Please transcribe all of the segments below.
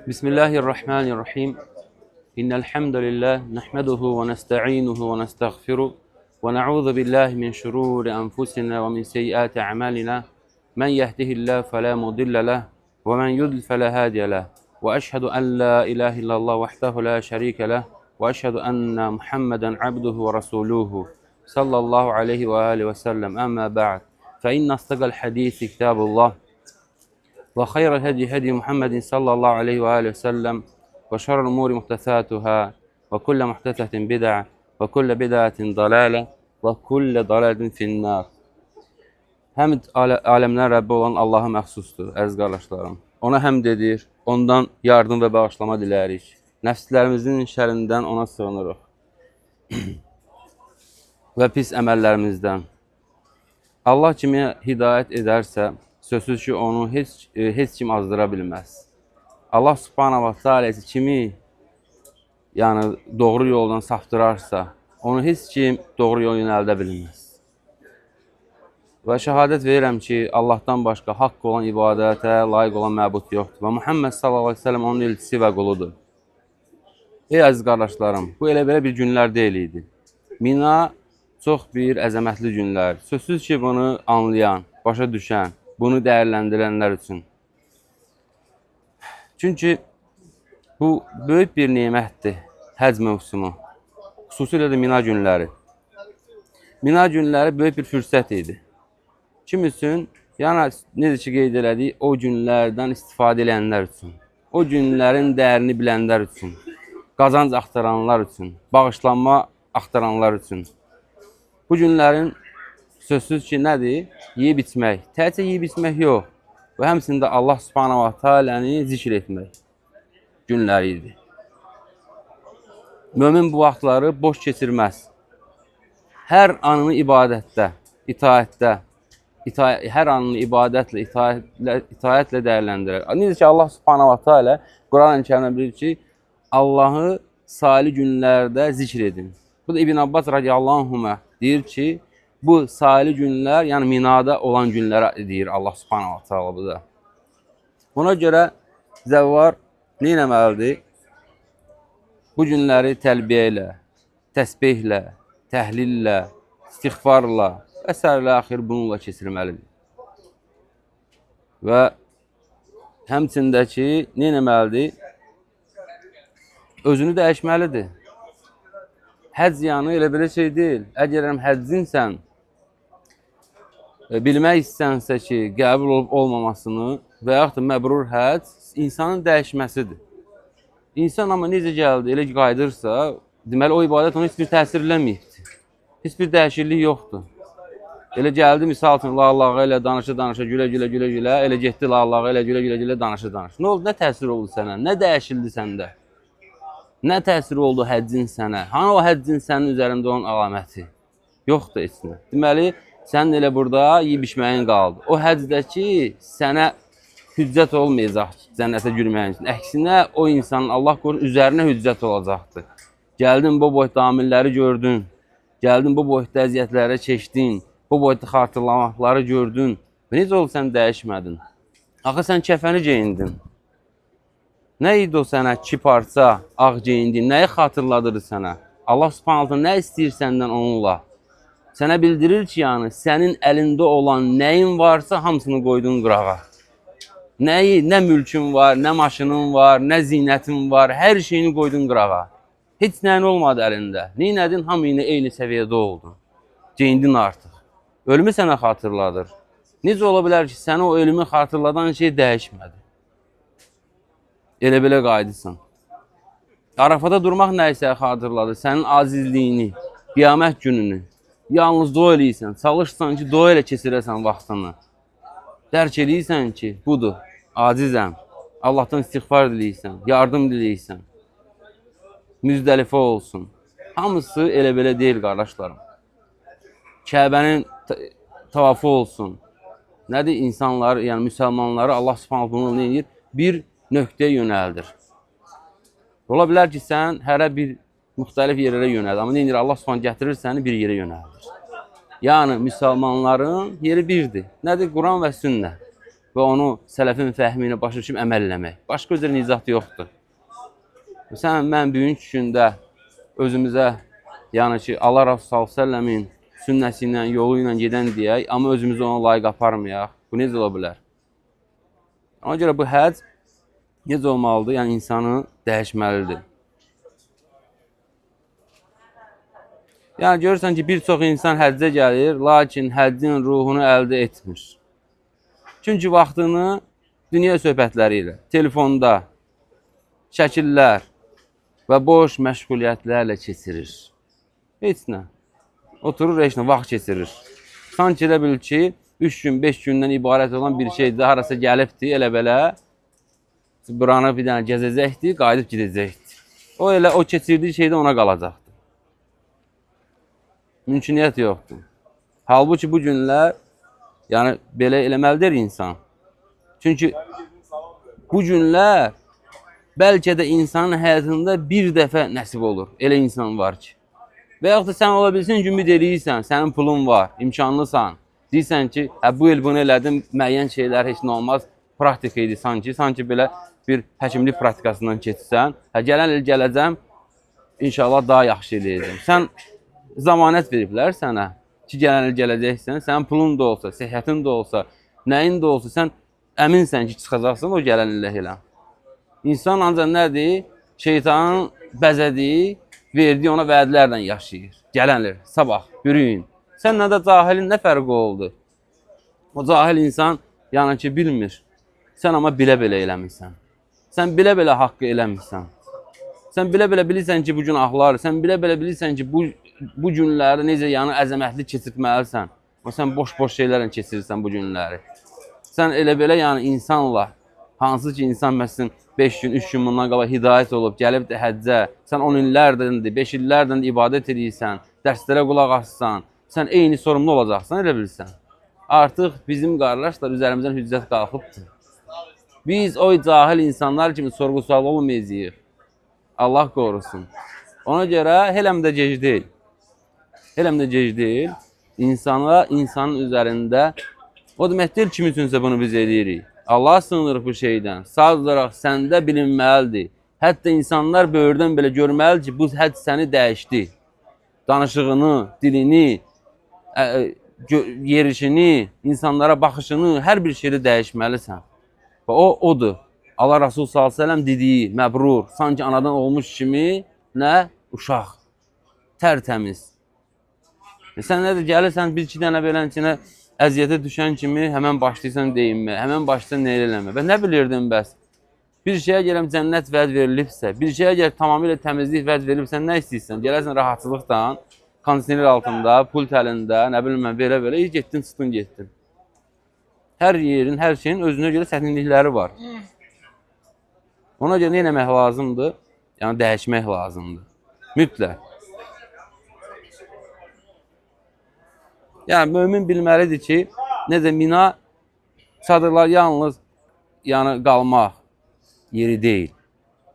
بسم الله الرحمن الرحيم إن الحمد لله نحمده ونستعينه ونستغفره ونعوذ بالله من شرور أنفسنا ومن سيئات أعمالنا من يهده الله فلا مضل له ومن يضلل فلا هادي له وأشهد أن لا إله إلا الله وحده لا شريك له وأشهد أن محمدا عبده ورسوله صلى الله عليه وآله وسلم أما بعد فإن أصدق الحديث كتاب الله وخير الهدي هدي محمد صلى الله عليه وآله وسلم وشر الأمور محدثاتها وكل محدثة بدعة وكل بدعة ضلالة وكل ضلالة في النار. Həmd aləmlər Rəbbi olan Allaha məxsusdur, əziz qardaşlarım. Ona həmd edir, ondan yardım və bağışlama dilərik. Nəfslərimizin şərindən ona sığınırıq və pis əməllərimizdən. Allah kimi hidayət edərsə, sözsüz ki, onu heç kim azdıra bilməz. Allah subhanahu wa ta'ala kimi doğru yoldan saptırarsa, onu heç kim doğru yol yönəldə bilməz. Və şəhadət verirəm ki, Allahdan başqa haqq olan ibadətə layiq olan məbud yoxdur. Və Muhammed sallallahu aleyhi ve sellem onun elçisi və quludur. Ey əziz qardaşlarım, bu elə belə bir günlər deyil idi. Mina çox bir əzəmətli günlər. Sözsüz ki, bunu anlayan, başa düşən, bunu dəyərləndirənlər üçün. Çünki bu böyük bir nemətdir, həc mövsümü. Xüsusilə də Mina günləri. Mina günləri böyük bir fürsət idi. Kim üçün? Yəni, necə ki qeyd elədik, o günlərdən istifadə edənlər üçün, o günlərin dəyərini bilənlər üçün, qazanc axtaranlar üçün, bağışlanma axtaranlar üçün. Bu günlərin sözsüz ki, nədir? Yeyib içmək. Təkcə yeyib içmək yox. Və həmçində Allah subhanahu wa ta'aləni zikr etmək günləri idi. Mömin bu vaxtları boş keçirməz. Hər anını ibadətdə, itaətdə, hər anını ibadətlə, itaətlə dəyərləndirər. Necə ki, Allah subhanahu wa ta'ala Quran-ı Kərimdə bilir ki, Allahı salih günlərdə zikr edin. Bu da İbn Abbas radiyallahu anh deyir ki, bu salih günlər, yəni Minada olan günlərə deyir Allah subhanahu wa ta'ala bu da. Buna görə zəvvar nə etməlidir? Bu günləri təlbiyə ilə, təsbihlə, təhlillə, istiğfarla və sərlə axir bununla keçirməlidir. Və həmçində ki, nə etməlidir? Özünü dəyişməlidir. Həcc yəni elə belə şey deyil. Əgər həccinsən, bilmək istənsə ki, qəbul olub olmamasını və yaxud da məbrur həcc insanın dəyişməsidir. İnsan amma necə gəldi, elə qaydırsa, deməli o ibadət ona heç bir təsir eləməyibdir. Heç bir dəyişiklik yoxdur. Elə gəldi, misal üçün, la-lağa ilə danışa-danışa, gülə-gülə, elə getdi la-lağa ilə gülə-gülə danışa-danışa. Nə oldu, nə təsir oldu sənə, nə dəyişildi səndə? Nə təsir oldu həccin sənə? Hanı o həccin sənin üzərində onun əlaməti? Yoxdur heç nə. Deməli, sənin elə burada yeyib içməyin qaldı. O həccdəki sənə hüccət olmayacaq cənnətə girməyin üçün. Əksinə, o insanın Allah qorusun üzərinə hüccət olacaqdır. Gəldin, bu boyda amilləri gördün. Gəldin, bu boyda əziyyətlərə keçdin. Bu boyda xatırlamaqları gördün. Və necə oldu sən dəyişmədin? Axı sən kəfəni geyindin. Nə idi o sənə iki parça ağ geyindin? Nəyi xatırladırır sənə? Allah subhanahu nə istəyir səndən onunla? Sənə bildirir ki, yəni sənin əlində olan nəyin varsa hamısını qoydun qırağa. Nəyi, nə mülkün var, nə maşının var, nə zinətin var, hər şeyini qoydun qırağa. Heç nəyin olmadı əlində. Neynədin? Hamı ilə eyni səviyyədə oldun. Geyindin artıq. Ölümü sənə xatırladır. Necə ola bilər ki, sənə o ölümü xatırladan şey dəyişmədi? Elə belə qayıdırsan. Arafada durmaq nəyisə xatırladı, sənin azizliyini, qiyamət gününü. Yalnız dua eləyirsən, çalışsan ki, dua elə keçirəsən vaxtını. Dərk eləyirsən ki, budur, acizəm. Allahdan istiğfar diləyirsən, yardım diləyirsən. Müzdəlifə olsun. Hamısı elə belə deyil, qardaşlarım. Kəbənin tavafı olsun. Nədir? İnsanları, yəni müsəlmanları Allah subhanahu bunu nə edir? Bir nöqtəyə yönəldir. Ola bilər ki, sən hərə bir müxtəlif yerlərə yönəldir. Amma nə edir? Allah subhanahu gətirir səni bir yerə yönəldir. Yəni, müsəlmanların yeri birdir. Nədir? Quran və sünnə. və onu sələfin fəhmi ilə başa düşüb əməl eləmək. Başqa özəl izah yoxdur. Sən, mən bugünkü gündə özümüzə, yəni ki, Allah Rasulü s.ə.v-in sünnəsi ilə, yolu ilə gedən deyək, amma özümüzü ona layiq aparmayaq. Bu necə ola bilər? Ona görə bu həcc necə olmalıdır? Yəni, insanı dəyişməlidir. Yəni, görürsən ki, bir çox insan həccə gəlir, lakin həccin ruhunu əldə etmir. Çünki vaxtını dünya söhbətləri ilə, telefonda, şəkillər və boş məşğuliyyətlərlə keçirir. Heç nə. Oturur, heç nə, vaxt keçirir. Sanki elə bil ki, 3 gün, 5 gündən ibarət olan bir şeydir, harasa gəlibdir, elə-belə buranı bir dənə gəzəcəkdir, qayıdıb gedəcəkdir. O elə, o keçirdiyi şeydə ona qalacaqdır. Mümküniyyət yoxdur. Halbuki bu günlər, yəni, belə eləməlidir insan. Çünki bu günlər bəlkə də insanın həyatında bir dəfə nəsib olur. Elə insan var ki. Və yaxud da sən ola bilsin ki, ümid eləyirsən, sənin pulun var, imkanlısan. Deyirsən ki, bu il bunu elədim, müəyyən şeylər heç nə olmaz, praktika idi sanki belə bir həkimlik praktikasından keçsən. Gələn il gələcəm, inşallah daha yaxşı eləyəcəm. Sən zamanət veriblər sənə ki, gələn il gələcəksən, sənin pulun da olsa, səhhətin də olsa, nəyin də olsa, sən əminsən ki, çıxacaqsan o gələn illə elə. İnsan ancaq nədir? Şeytanın bəzədiyi, verdiyi ona vədlərlə yaşayır. Gələn il, sabah, bürüyün. Sənlə də cahilin nə fərqi oldu? O cahil insan, yəni ki, bilmir. Sən amma bilə-belə eləmirsən. Sən bilə-belə haqqı eləmirsən. Sən bilə-belə bilirsən ki, bu gün ağlar. Sən bilə-belə bilirsən ki, bu günləri necə yəni əzəmətli keçirtməlisən. Sən boş-boş şeylərlə keçirirsən bu günləri. Sən elə-belə yəni insanla, hansı ki, insan məsələn 5 gün, 3 gün bundan qabaq hidayət olub, gəlib də həccə, sən 10 illərdəndir, 5 illərdəndir ibadət edirsən, dərslərə qulaq assan, sən eyni sorumlu olacaqsan, elə bilirsən. Artıq bizim qardaşlar üzərimizdən hüccət qalxıbdır. Biz o cahil insanlar kimi sorğu-sual olmayacağıq. Allah qorusun. Ona görə heləm də gec deyil. Heləm də gec deyil. İnsanın üzərində, o demək deyil kim üçünsə bunu biz eləyirik. Allah sığınırıq bu şeydən. Sağ olaraq səndə bilinməlidir. Hətta insanlar böyürdən belə görməlidir ki, bu həcc səni dəyişdi. Danışığını, dilini, yerişini, insanlara baxışını, hər bir şeydə dəyişməlisən. Və o, odur. Allah Rasulü s.ə.v dediyi, məbrur, sanki anadan olmuş kimi, nə? Uşaq. Tərtəmiz. Sən nədir, gəlirsən, bir-iki dənə belən içinə əziyyətə düşən kimi həmən başlayırsan deyinmə, həmən başlayırsan nə eləmə. Və nə bilirdin bəs? Bir şeyə gələm cənnət vəd verilibsə, bir şeyə gəl tamamilə təmizlik vəd verilibsən, nə istəyirsən? Gələrsən rahatçılıqdan, kondisioner altında, pult əlində, nə bilmə, belə-belə, getdin, çıxdın, getdin. Hər yerin, hər şeyin özünə görə çətinlikləri var. Ona görə nə eləmək lazımdır? Yəni, dəyişmək lazımdır. Mütləq. Yəni, mömin bilməlidir ki, necə mina çadırlar yalnız qalmaq yeri deyil.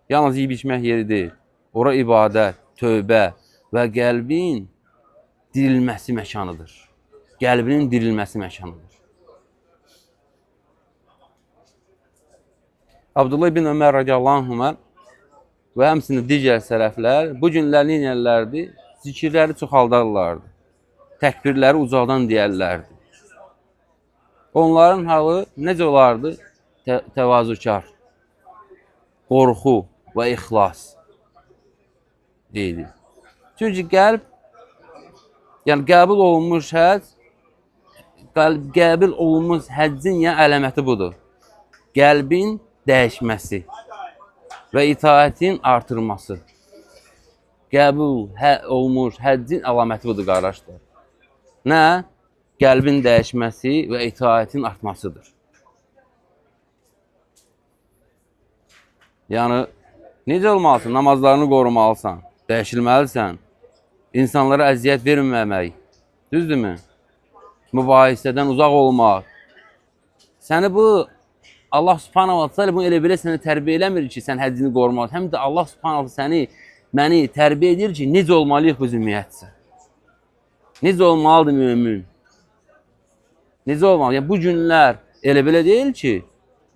Yalnız yeyib-içmək yeri deyil. Ora ibadət, tövbə və qəlbin dirilməsi məkanıdır. Qəlbinin dirilməsi məkanıdır. Abdullah ibn Ömər radiyallahu anhuma və həmçinin digər sələflər bu günlər nə edərlərdi? Zikirləri çoxaldarlardı. Təkbirləri ucaldan deyərlərdi. Onların halı necə olardı? Təvazükar, qorxu və ixlas deyildi. Çünki qəlb, yəni qəbul olunmuş həcc, qəbul olunmuş həccin yəni əlaməti budur. Qəlbin dəyişməsi və itaətin artırması. Qəbul olmuş həccin əlaməti budur, qardaşlar. Nə? Qəlbin dəyişməsi və itaətin artmasıdır. Yəni, necə olmalısan? Namazlarını qorumalısan, dəyişilməlisən, insanlara əziyyət verməmək, düzdürmü? Mübahisədən uzaq olmaq. Səni bu, Allah subhanahu wa ta'ala bunu elə belə səni tərbiyə eləmir ki, sən həccini qorumalısan. Həm də Allah subhanahu wa ta'ala məni tərbiyə edir ki, necə olmalıyıq bu ümumiyyətsə? Necə olmalıdır mümin? Necə olmalı? Yəni, bu günlər Elə belə deyil ki,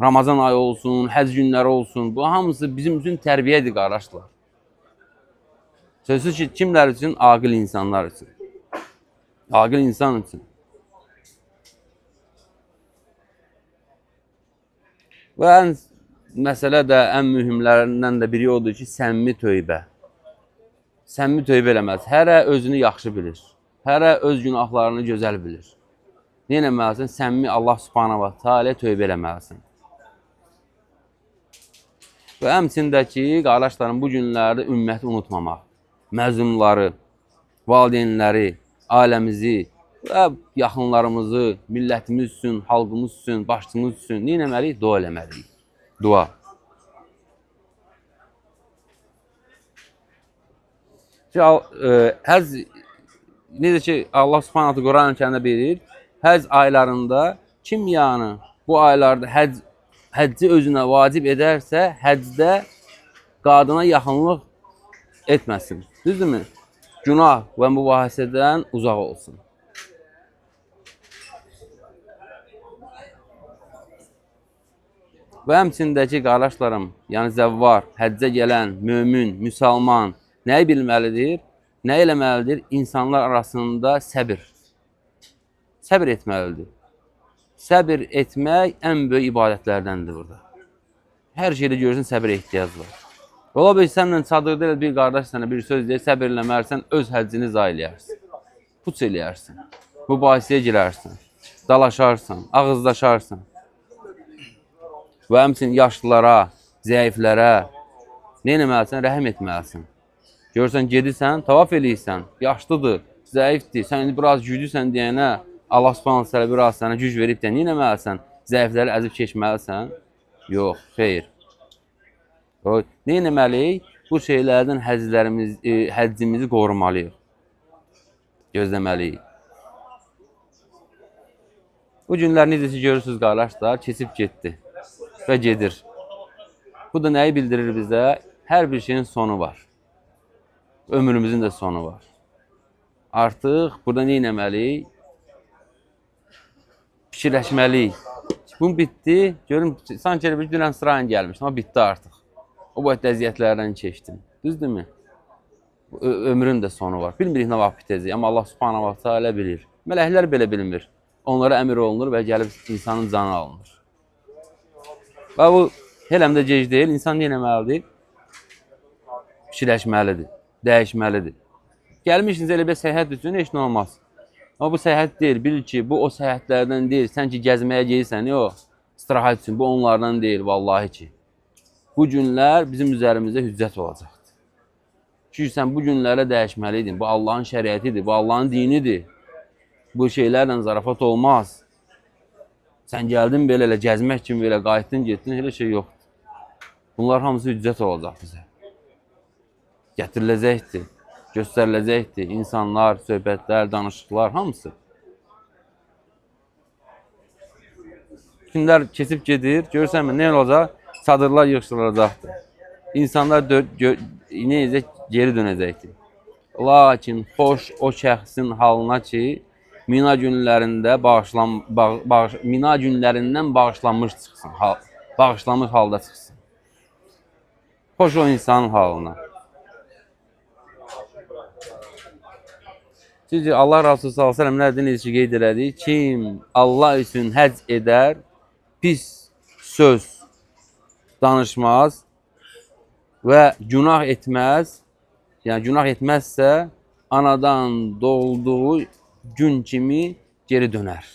Ramazan ayı olsun, həc günləri olsun. Bu hamısı bizim üçün tərbiyədir qardaşlar. Sözsüz ki, kimlər üçün? Aqil insanlar üçün. Aqil insan üçün. Və ən məsələ də, ən mühümlərindən də biri odur ki, səmimi tövbə. Səmimi tövbə eləməz. Hərə özünü yaxşı bilir. Hərə öz günahlarını gözəl bilir. Nə eləməlisin? Səmimi Allah subhanahu wa ta'ala tövbə eləməlisin. Və həmçindəki qardaşlarım, bu günlərdə ümməti unutmamaq, məzlumları, valideynləri, ailəmizi və yaxınlarımızı, millətimiz üçün, xalqımız üçün, başçımız üçün nə etməliyik? Dua eləməliyik. Dua. Həz, necə ki, Allah subhanahu ta'ala Quran-ı Kərimdə buyurur, həz aylarında kim yəni bu aylarda həcci özünə vacib edərsə, həcdə qadına yaxınlıq etməsin. Düzdürmü? Günah və mübahisədən uzaq olsun. Və həmçindəki qardaşlarım, yəni zəvvar, həccə gələn, mömin, müsəlman nəyi bilməlidir? Nə eləməlidir? İnsanlar arasında səbir. Səbir etməlidir. Səbir etmək ən böyük ibadətlərdəndir burada. Hər şeydə görürsən, səbirə ehtiyac var. Ola bil, səndən çadırda elə bir qardaş sənə bir söz deyir, səbir eləmərsən, öz həccini zay eləyərsən. Puç eləyərsən, mübahisəyə girərsən, dalaşarsan, ağızdaşarsan. Və həmçinin yaşlılara, zəiflərə nə etməlisən? Rəhim etməlisən. Görürsən, gedirsən, tavaf eləyirsən, yaşlıdır, zəifdir, sən indi biraz güclüsən deyənə, Allah subhanahu ta'ala biraz sənə güc verib də nə etməlisən? Zəifləri əzib keçməlisən? Yox, xeyr. Nə etməliyik? Bu şeylərdən həccimizi qorumalıyıq. Gözləməliyik. Bu günlər necə ki, görürsünüz qardaşlar, keçib getdi və gedir. Bu da nəyi bildirir bizə? Hər bir şeyin sonu var. Ömrümüzün də sonu var. Artıq burada nə etməliyik? Fikirləşməliyik. Bu bitdi. Görüm, sanki bir dünən sırayın gəlmişdim, amma bitdi artıq. O bu əziyyətlərdən keçdim. Düzdürmü? Ömrün də sonu var. Bilmirik nə vaxt bitəcək, amma Allah subhanahu wa ta'ala bilir. Mələklər belə bilmir. Onlara əmr olunur və gəlib insanın canı alınır. Və bu hələm də gec deyil. İnsan nə etməlidir? Fikirləşməlidir, dəyişməlidir. Gəlmişsiniz elə bir səyahət üçün heç nə olmaz. Amma bu səyahət deyil, bil ki, bu o səyahətlərdən deyil. Sən ki, gəzməyə gelirsən, yox, istirahət üçün, bu onlardan deyil, vallahi ki. Bu günlər bizim üzərimizdə hüccət olacaqdır. Çünki sən bu günlərə dəyişməliydin. Bu Allahın şəriətidir, bu Allahın dinidir. Bu şeylərlə zarafat olmaz. Sən gəldin belə elə gəzmək kimi belə qayıtdın, getdin, elə şey yoxdur. Bunlar hamısı hüccət olacaq bizə. Gətiriləcəkdir, göstəriləcəkdir. İnsanlar, söhbətlər, danışıqlar, hamısı. Günlər keçib gedir, görürsənmi, nə olacaq? Çadırlar yığışdırılacaqdır. İnsanlar necə geri dönəcəkdir. Lakin xoş o şəxsin halına ki, Mina günlərindən bağışlanmış çıxsın, bağışlanmış halda çıxsın. Xoş o insanın halına. Çünki Allah Rasulü sallallahu əleyhi və səlləm nədir, necə qeyd elədi? Kim Allah üçün həcc edər, pis söz danışmaz və günah etməz, yəni günah etməzsə, anadan doğulduğu gün kimi geri dönər.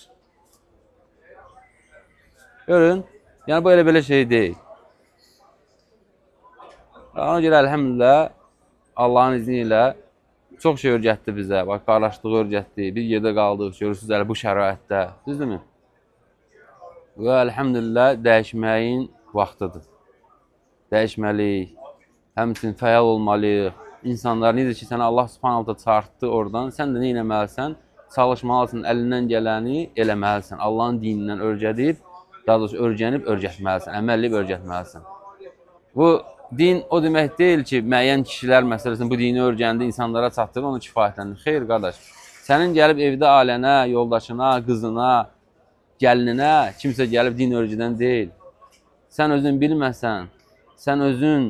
Görün, yəni bu elə-belə şey deyil. Ona görə əlhəmdülillah, Allahın izni ilə çox şey öyrətdi bizə, bax, qardaşlığı öyrətdi, bir yerdə qaldıq, görürsünüz ələ bu şəraitdə, düzdürmü? Və əlhəmdülillah, dəyişməyin vaxtıdır. Dəyişməliyik, həmçinin fəal olmalıyıq. İnsanlar necə ki, sənə Allah subhanahu ta'ala çarptı oradan, sən də nə etməlisən? Çalışmalısın, əlindən gələni eləməlisən. Allahın dinindən öyrədib, daha doğrusu öyrətməlisən, əməl edib öyrətməlisən. Bu din o demək deyil ki, müəyyən kişilər məsələsində bu dini öyrəndi, insanlara çatdırır, onu kifayətləndir. Xeyr, qardaş, sənin gəlib evdə ailənə, yoldaşına, qızına gəlinə kimsə gəlib din örgüdən deyil. Sən özün bilməsən, sən özün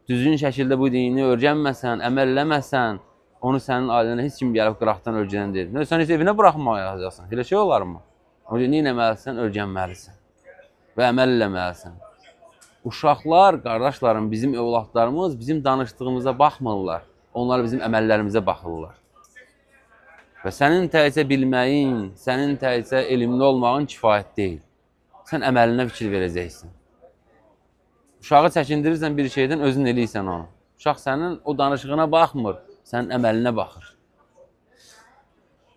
düzgün şəkildə bu dini öyrənməsən, əməl eləməsən, onu sənin ailəndə heç kim gəlib qıraqdan örgüdən deyil. Sən heç evinə buraxmağa yazacaqsan. Elə şey olarmı? O yüzden nə etməlisən? Öyrənməlisən və əməl eləməlisən. Uşaqlar, qardaşlarım, bizim övladlarımız bizim danışdığımıza baxmırlar. Onlar bizim əməllərimizə baxırlar. Və sənin təkcə bilməyin, sənin təkcə elmli olmağın kifayət deyil. Sən əməlinə fikir verəcəksən. Uşağı çəkindirirsən bir şeydən, özün eləyirsən onu. Uşaq sənin o danışığına baxmır, sənin əməlinə baxır.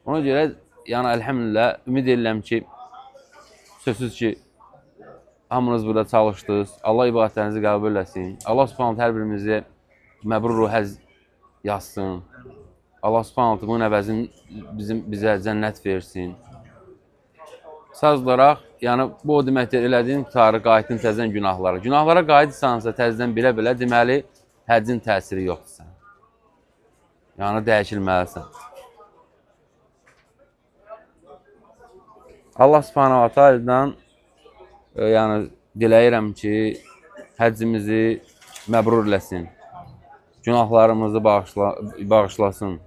Ona görə, yəni əlhəmdülillah, ümid edirəm ki, sözsüz ki, hamınız burada çalışdınız. Allah ibadətlərinizi qəbul eləsin. Allah subhanət hər birimizi məbrur həzz yazsın. Allah subhanət bunun əvəzini bizə cənnət versin. Söz olaraq, yəni bu o deməkdir, elədiyin tutarı, qayıtdın təzədən günahlara. Günahlara qayıdırsansa təzədən bilə-bilə, deməli, həccin təsiri yoxdur sən. Yəni dəyişilməlisən. Allah subhanahu ta'aladan yəni diləyirəm ki, həccimizi məbrur eləsin. Günahlarımızı bağışlasın.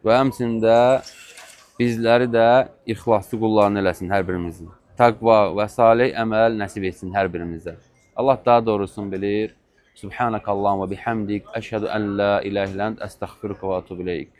Və həmçində bizləri də ixlaslı qullarını eləsin hər birimizin. Təqva və salih əməl nəsib etsin hər birimizə. Allah daha doğrusunu bilir. Subhanakallahumma bihamdik. Əşhədu ən la ilahe illə əntə əstəğfiruka və etûbü ileyk.